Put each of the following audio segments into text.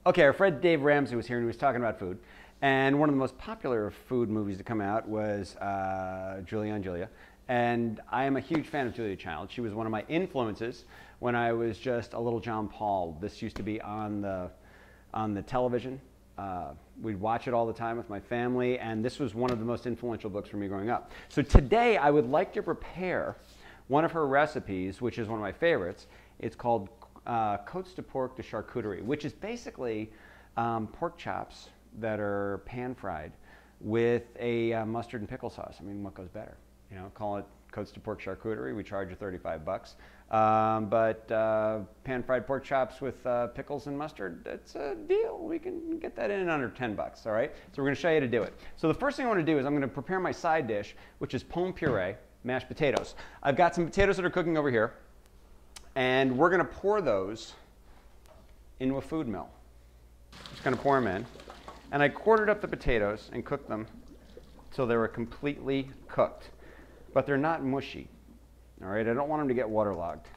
Okay, our friend Dave Ramsey was here and he was talking about food. And one of the most popular food movies to come out was Julia and Julia. And I am a huge fan of Julia Child. She was one of my influences when I was just a little Jon-Paul. This used to be on the television. We'd watch it all the time with my family, and this was one of the most influential books for me growing up. So today I would like to prepare one of her recipes, which is one of my favorites. It's called Côtes de Porc de Charcuterie, which is basically pork chops that are pan-fried with a mustard and pickle sauce. I mean, what goes better? You know, call it Côtes de Porc Charcuterie. We charge you 35 bucks. But pan-fried pork chops with pickles and mustard, that's a deal. We can get that in under 10 bucks, all right? So we're going to show you how to do it. So the first thing I want to do is I'm going to prepare my side dish, which is pomme puree, mashed potatoes. I've got some potatoes that are cooking over here, and we're going to pour those into a food mill. Just going to pour them in. And I quartered up the potatoes and cooked them till they were completely cooked. But they're not mushy. All right, I don't want them to get waterlogged.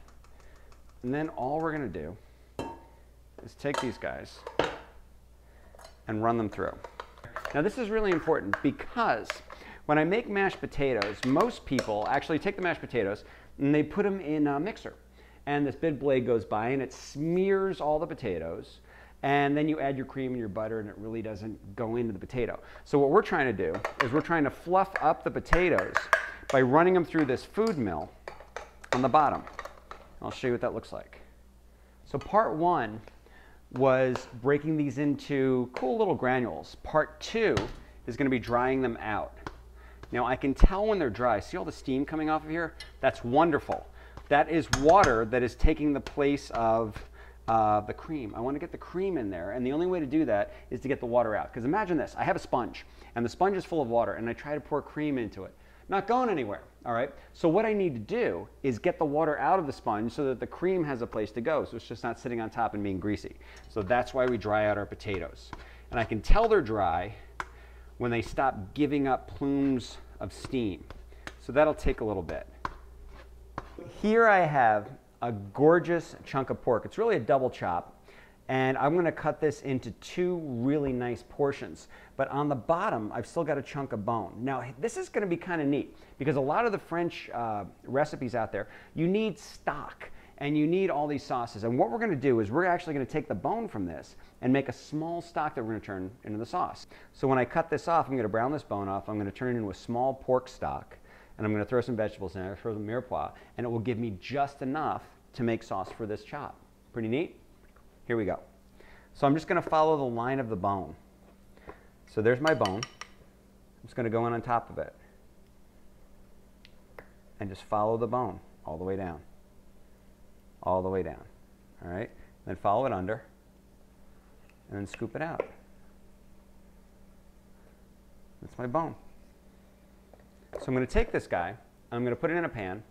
And then all we're going to do is take these guys and run them through. Now this is really important because when I make mashed potatoes, most people actually take the mashed potatoes and they put them in a mixer. And this big blade goes by and it smears all the potatoes. And then you add your cream and your butter and it really doesn't go into the potato. So what we're trying to do is we're trying to fluff up the potatoes by running them through this food mill on the bottom. I'll show you what that looks like. So part one was breaking these into cool little granules. Part two is going to be drying them out. Now I can tell when they're dry. See all the steam coming off of here? That's wonderful. That is water that is taking the place of the cream. I want to get the cream in there, and the only way to do that is to get the water out. Because imagine this, I have a sponge, and the sponge is full of water, and I try to pour cream into it. Not going anywhere, all right? So what I need to do is get the water out of the sponge so that the cream has a place to go, so it's just not sitting on top and being greasy. So that's why we dry out our potatoes. And I can tell they're dry when they stop giving up plumes of steam. So that'll take a little bit. Here I have a gorgeous chunk of pork. It's really a double chop. And I'm going to cut this into two really nice portions. But on the bottom, I've still got a chunk of bone. Now, this is going to be kind of neat because a lot of the French recipes out there, you need stock and you need all these sauces. And what we're going to do is we're actually going to take the bone from this and make a small stock that we're going to turn into the sauce. So when I cut this off, I'm going to brown this bone off. I'm going to turn it into a small pork stock. And I'm going to throw some vegetables in there, throw some mirepoix, and it will give me just enough to make sauce for this chop. Pretty neat? Here we go. So I'm just going to follow the line of the bone. So there's my bone. I'm just going to go in on top of it. And just follow the bone all the way down. All the way down. All right? Then follow it under. And then scoop it out. That's my bone. So I'm going to take this guy, I'm going to put it in a pan,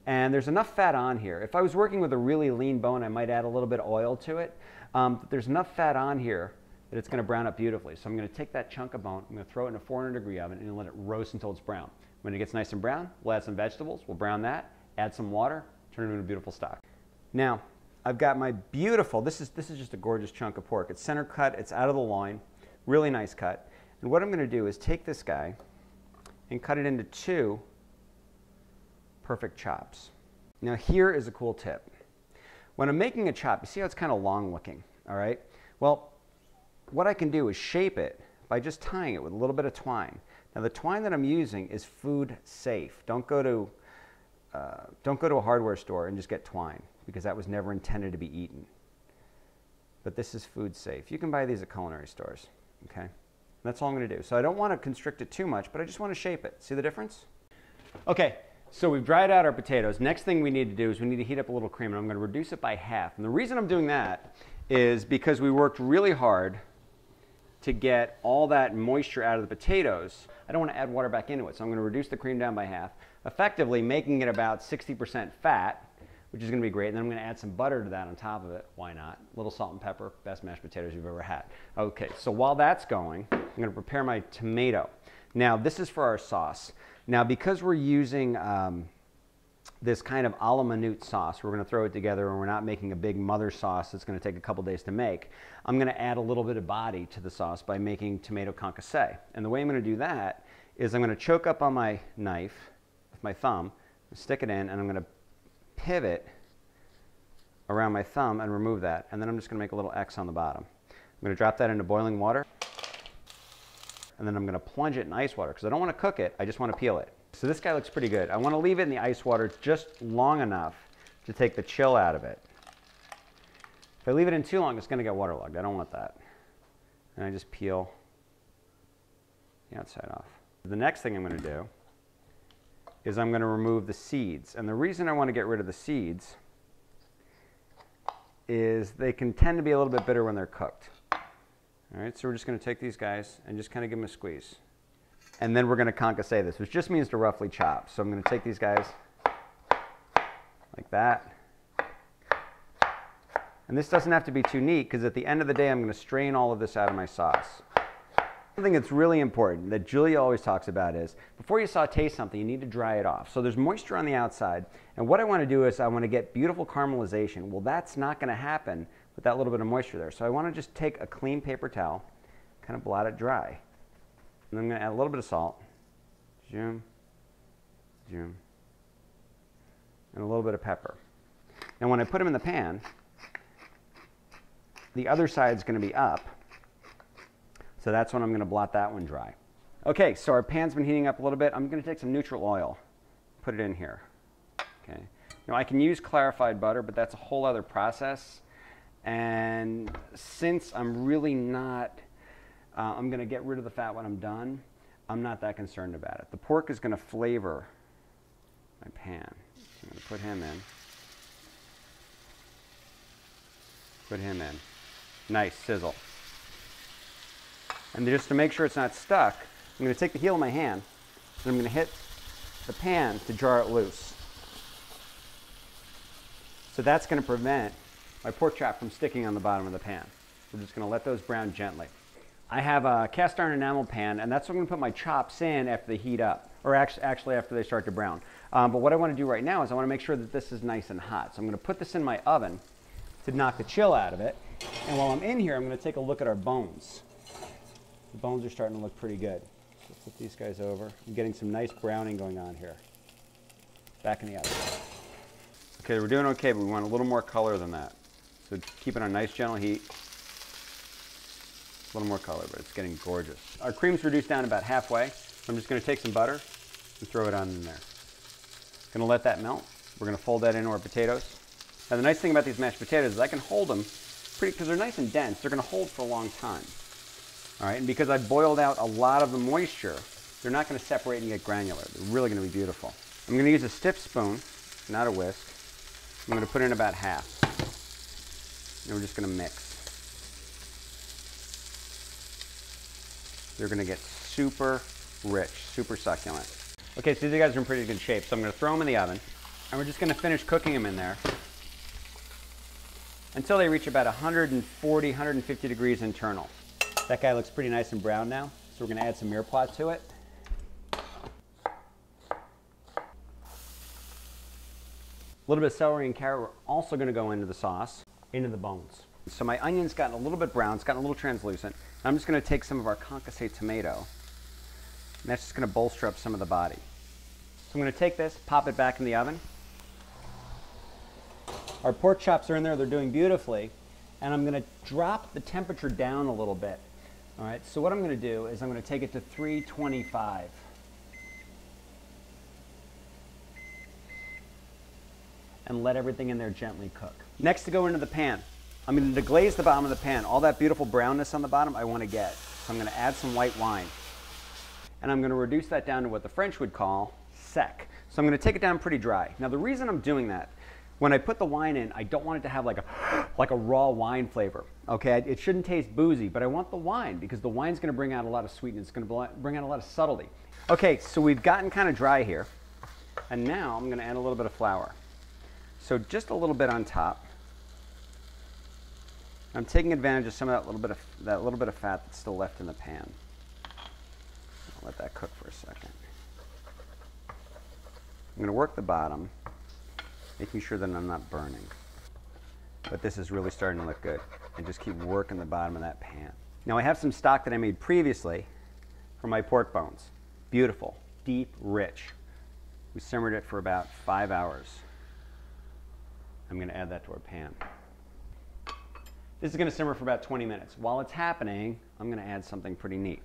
and there's enough fat on here. If I was working with a really lean bone, I might add a little bit of oil to it. But there's enough fat on here that it's going to brown up beautifully. So I'm going to take that chunk of bone, I'm going to throw it in a 400-degree oven and let it roast until it's brown. When it gets nice and brown, we'll add some vegetables, we'll brown that, add some water, turn it into a beautiful stock. Now, I've got my beautiful, this is just a gorgeous chunk of pork. It's center cut, it's out of the loin, really nice cut. And what I'm going to do is take this guy and cut it into two perfect chops. Now here is a cool tip. When I'm making a chop, you see how it's kind of long looking, all right? Well, what I can do is shape it by just tying it with a little bit of twine. Now the twine that I'm using is food safe. Don't go to a hardware store and just get twine because that was never intended to be eaten. But this is food safe. You can buy these at culinary stores, okay? That's all I'm going to do. So I don't want to constrict it too much, but I just want to shape it. See the difference? Okay, so we've dried out our potatoes. Next thing we need to do is we need to heat up a little cream, and I'm going to reduce it by half. And the reason I'm doing that is because we worked really hard to get all that moisture out of the potatoes. I don't want to add water back into it, so I'm going to reduce the cream down by half, effectively making it about 60% fat, which is going to be great. And then I'm going to add some butter to that on top of it. Why not? A little salt and pepper, best mashed potatoes you've ever had. Okay, so while that's going, I'm going to prepare my tomato. Now, this is for our sauce. Now, because we're using this kind of a la minute sauce. We're going to throw it together, and we're not making a big mother sauce that's going to take a couple days to make. I'm going to add a little bit of body to the sauce by making tomato concassé. And the way I'm going to do that is I'm going to choke up on my knife with my thumb, stick it in, and I'm going to pivot around my thumb and remove that. And then I'm just going to make a little X on the bottom. I'm going to drop that into boiling water, and then I'm going to plunge it in ice water because I don't want to cook it, I just want to peel it. So this guy looks pretty good. I want to leave it in the ice water just long enough to take the chill out of it. If I leave it in too long, it's going to get waterlogged. I don't want that. And I just peel the outside off. The next thing I'm going to do is I'm going to remove the seeds. And the reason I want to get rid of the seeds is they can tend to be a little bit bitter when they're cooked. All right, so we're just going to take these guys and just kind of give them a squeeze. And then we're going to concassé this, which just means to roughly chop. So I'm going to take these guys like that. And this doesn't have to be too neat because at the end of the day, I'm going to strain all of this out of my sauce. Something that's really important that Julia always talks about is before you saute something, you need to dry it off. So there's moisture on the outside. And what I want to do is I want to get beautiful caramelization. Well, that's not going to happen with that little bit of moisture there. So I want to just take a clean paper towel, kind of blot it dry. And I'm going to add a little bit of salt, zoom, zoom, and a little bit of pepper. And when I put them in the pan, the other side's going to be up. So that's when I'm going to blot that one dry. Okay, so our pan's been heating up a little bit. I'm going to take some neutral oil, put it in here. Okay. Now I can use clarified butter, but that's a whole other process. And since I'm really not, I'm going to get rid of the fat when I'm done, I'm not that concerned about it. The pork is going to flavor my pan. So I'm going to put him in. Put him in. Nice sizzle. And just to make sure it's not stuck, I'm going to take the heel of my hand and I'm going to hit the pan to jar it loose. So that's going to prevent my pork chop from sticking on the bottom of the pan. We're just going to let those brown gently. I have a cast iron enamel pan, and that's what I'm going to put my chops in after they heat up, or actually after they start to brown. But what I want to do right now is I want to make sure that this is nice and hot. So I'm going to put this in my oven to knock the chill out of it. And while I'm in here, I'm going to take a look at our bones. The bones are starting to look pretty good. So flip these guys over. I'm getting some nice browning going on here. Back in the oven. Okay, we're doing okay, but we want a little more color than that. So keep it on nice, gentle heat. A little more color, but it's getting gorgeous. Our cream's reduced down about halfway. I'm just going to take some butter and throw it on in there. Going to let that melt. We're going to fold that into our potatoes. Now the nice thing about these mashed potatoes is I can hold them because they're nice and dense. They're going to hold for a long time. All right, and because I've boiled out a lot of the moisture, they're not going to separate and get granular. They're really going to be beautiful. I'm going to use a stiff spoon, not a whisk. I'm going to put in about half. And we're just going to mix. They're going to get super rich, super succulent. Okay, so these guys are in pretty good shape. So I'm going to throw them in the oven, and we're just going to finish cooking them in there until they reach about 140, 150 degrees internal. That guy looks pretty nice and brown now, so we're going to add some mirepoix to it. A little bit of celery and carrot. We're also going to go into the sauce, into the bones. So my onion's gotten a little bit brown, it's gotten a little translucent. I'm just going to take some of our concassé tomato, and that's just going to bolster up some of the body. So I'm going to take this, pop it back in the oven. Our pork chops are in there, they're doing beautifully, and I'm going to drop the temperature down a little bit. All right, so what I'm going to do is I'm going to take it to 325. And let everything in there gently cook. Next to go into the pan, I'm going to deglaze the bottom of the pan. All that beautiful brownness on the bottom I want to get. So I'm going to add some white wine. And I'm going to reduce that down to what the French would call sec. So I'm going to take it down pretty dry. Now the reason I'm doing that, when I put the wine in, I don't want it to have like a raw wine flavor. Okay, it shouldn't taste boozy, but I want the wine because the wine's going to bring out a lot of sweetness. It's going to bring out a lot of subtlety. Okay, so we've gotten kind of dry here. And now I'm going to add a little bit of flour. So just a little bit on top. I'm taking advantage of some of that little bit of fat that's still left in the pan. I'll let that cook for a second. I'm going to work the bottom making sure that I'm not burning. But this is really starting to look good. And just keep working the bottom of that pan. Now I have some stock that I made previously for my pork bones. Beautiful, deep, rich. We simmered it for about 5 hours. I'm going to add that to our pan. This is going to simmer for about 20 minutes. While it's happening, I'm going to add something pretty neat.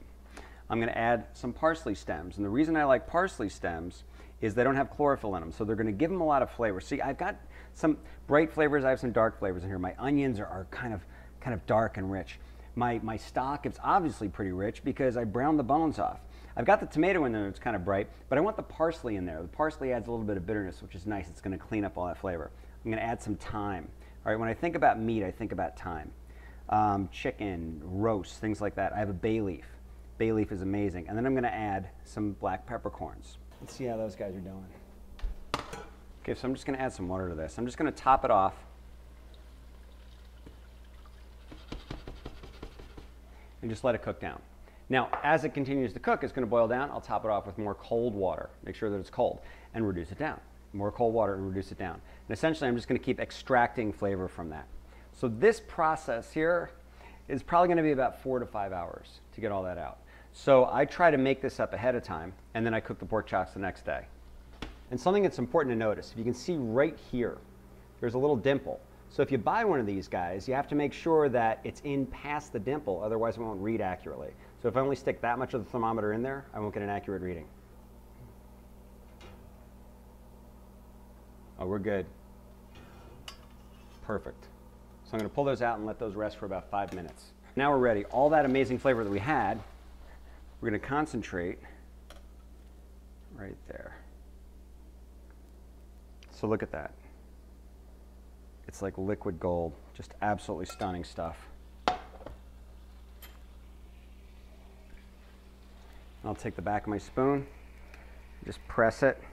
I'm going to add some parsley stems. And the reason I like parsley stems is they don't have chlorophyll in them, so they're going to give them a lot of flavor. See, I've got some bright flavors, I have some dark flavors in here. My onions are kind of dark and rich. My stock is obviously pretty rich because I browned the bones off. I've got the tomato in there that's kind of bright, but I want the parsley in there. The parsley adds a little bit of bitterness, which is nice. It's going to clean up all that flavor. I'm going to add some thyme. All right, when I think about meat, I think about thyme. Chicken, roast, things like that. I have a bay leaf. Bay leaf is amazing. And then I'm going to add some black peppercorns. Let's see how those guys are doing. Okay, so I'm just going to add some water to this. I'm just going to top it off. And just let it cook down. Now, as it continues to cook, it's going to boil down. I'll top it off with more cold water. Make sure that it's cold and reduce it down. More cold water and reduce it down. And essentially, I'm just going to keep extracting flavor from that. So this process here is probably going to be about 4 to 5 hours to get all that out. So I try to make this up ahead of time, and then I cook the pork chops the next day. And something that's important to notice, if you can see right here, there's a little dimple. So if you buy one of these guys, you have to make sure that it's in past the dimple, otherwise it won't read accurately. So if I only stick that much of the thermometer in there, I won't get an accurate reading. Oh, we're good. Perfect. So I'm going to pull those out and let those rest for about 5 minutes. Now we're ready. All that amazing flavor that we had, we're going to concentrate right there. So look at that. It's like liquid gold. Just absolutely stunning stuff. I'll take the back of my spoon, just press it,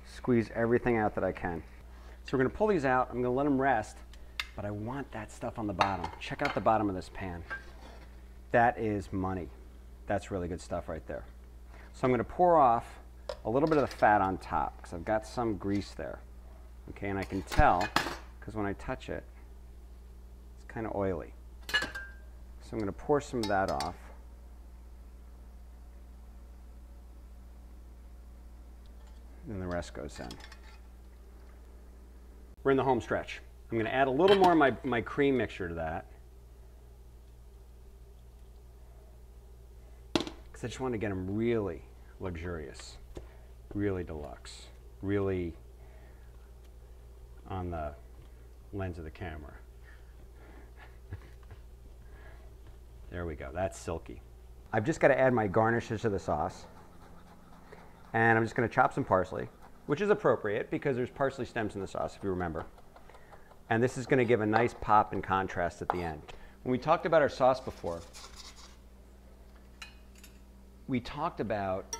squeeze everything out that I can. So we're going to pull these out. I'm going to let them rest, but I want that stuff on the bottom. Check out the bottom of this pan. That is money. That's really good stuff right there. So I'm going to pour off a little bit of the fat on top because I've got some grease there. Okay, and I can tell because when I touch it, it's kind of oily. So I'm going to pour some of that off. And the rest goes in. We're in the home stretch. I'm going to add a little more of my cream mixture to that. Because I just want to get them really luxurious, really deluxe, really on the lens of the camera. There we go. That's silky. I've just got to add my garnishes to the sauce. And I'm just going to chop some parsley, which is appropriate because there's parsley stems in the sauce, if you remember. And this is going to give a nice pop and contrast at the end. When we talked about our sauce before, we talked about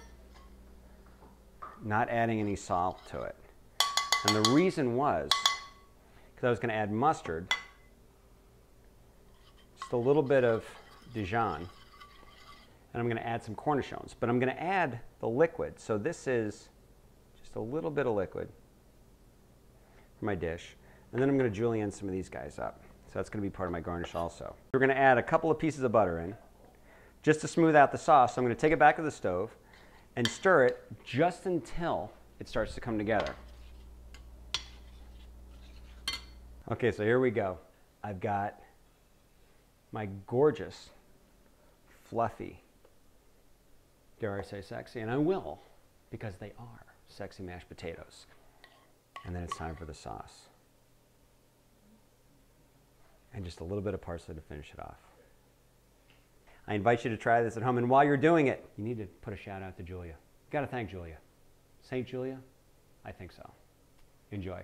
not adding any salt to it. And the reason was because I was going to add mustard, just a little bit of Dijon, and I'm going to add some cornichons. But I'm going to add the liquid. So this is just a little bit of liquid for my dish. And then I'm going to julienne some of these guys up. So that's going to be part of my garnish also. We're going to add a couple of pieces of butter in just to smooth out the sauce. So I'm going to take it back to the stove and stir it just until it starts to come together. Okay, so here we go. I've got my gorgeous, fluffy, dare I say sexy, and I will, because they are sexy mashed potatoes. And then it's time for the sauce. And just a little bit of parsley to finish it off. I invite you to try this at home, and while you're doing it, you need to put a shout out to Julia. You gotta thank Julia. Saint Julia? I think so. Enjoy.